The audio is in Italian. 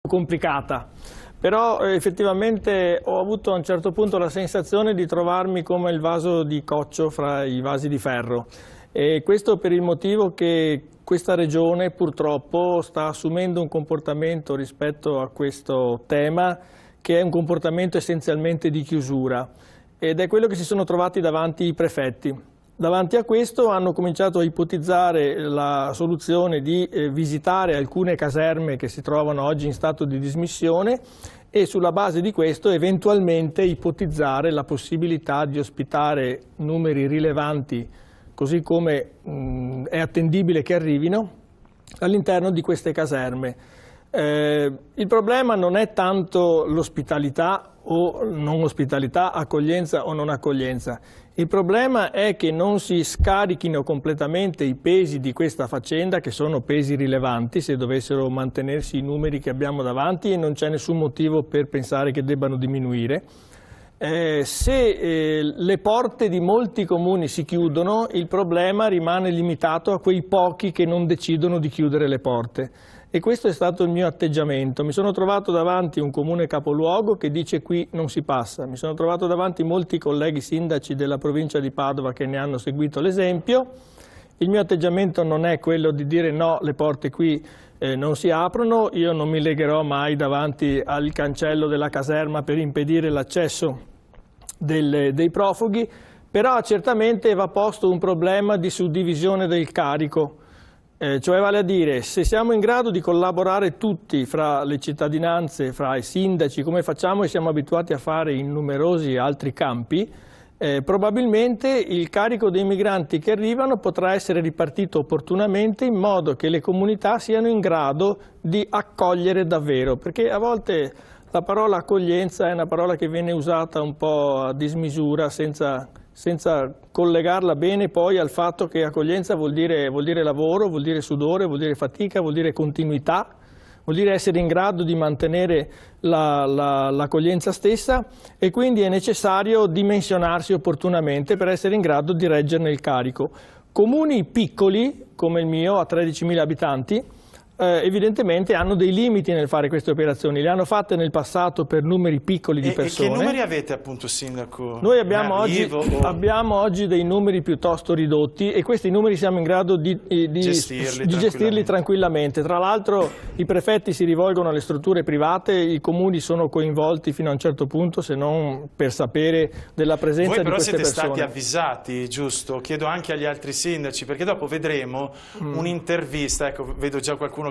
complicata. Però effettivamente ho avuto a un certo punto la sensazione di trovarmi come il vaso di coccio fra i vasi di ferro, e questo per il motivo che questa regione purtroppo sta assumendo un comportamento rispetto a questo tema che è un comportamento essenzialmente di chiusura, ed è quello che si sono trovati davanti i prefetti. Davanti a questo hanno cominciato a ipotizzare la soluzione di visitare alcune caserme che si trovano oggi in stato di dismissione e sulla base di questo eventualmente ipotizzare la possibilità di ospitare numeri rilevanti, così come è attendibile che arrivino, all'interno di queste caserme. Il problema non è tanto l'ospitalità o non ospitalità, accoglienza o non accoglienza. Il problema è che non si scarichino completamente i pesi di questa faccenda, che sono pesi rilevanti se dovessero mantenersi i numeri che abbiamo davanti, e non c'è nessun motivo per pensare che debbano diminuire. Se le porte di molti comuni si chiudono, il problema rimane limitato a quei pochi che non decidono di chiudere le porte. E questo è stato il mio atteggiamento. Mi sono trovato davanti un comune capoluogo che dice qui non si passa. Mi sono trovato davanti molti colleghi sindaci della provincia di Padova che ne hanno seguito l'esempio. Il mio atteggiamento non è quello di dire no, le porte qui non si aprono. Io non mi legherò mai davanti al cancello della caserma per impedire l'accesso dei profughi, però certamente va posto un problema di suddivisione del carico. Cioè vale a dire, se siamo in grado di collaborare tutti fra le cittadinanze, fra i sindaci, come facciamo e siamo abituati a fare in numerosi altri campi, probabilmente il carico dei migranti che arrivano potrà essere ripartito opportunamente in modo che le comunità siano in grado di accogliere davvero, perché a volte la parola accoglienza è una parola che viene usata un po' a dismisura, senza collegarla bene poi al fatto che accoglienza vuol dire lavoro, vuol dire sudore, vuol dire fatica, vuol dire continuità, vuol dire essere in grado di mantenere l'accoglienza stessa, e quindi è necessario dimensionarsi opportunamente per essere in grado di reggerne il carico. Comuni piccoli, come il mio, a 13.000 abitanti, evidentemente hanno dei limiti nel fare queste operazioni, le hanno fatte nel passato per numeri piccoli di persone. E che numeri avete appunto, Sindaco? Noi abbiamo oggi dei numeri piuttosto ridotti, e questi numeri siamo in grado di gestirli tranquillamente. Tra l'altro i prefetti si rivolgono alle strutture private, i comuni sono coinvolti fino a un certo punto, se non per sapere della presenza di queste persone. Voi però siete stati avvisati, giusto? Chiedo anche agli altri sindaci, perché dopo vedremo un'intervista, ecco, vedo già qualcuno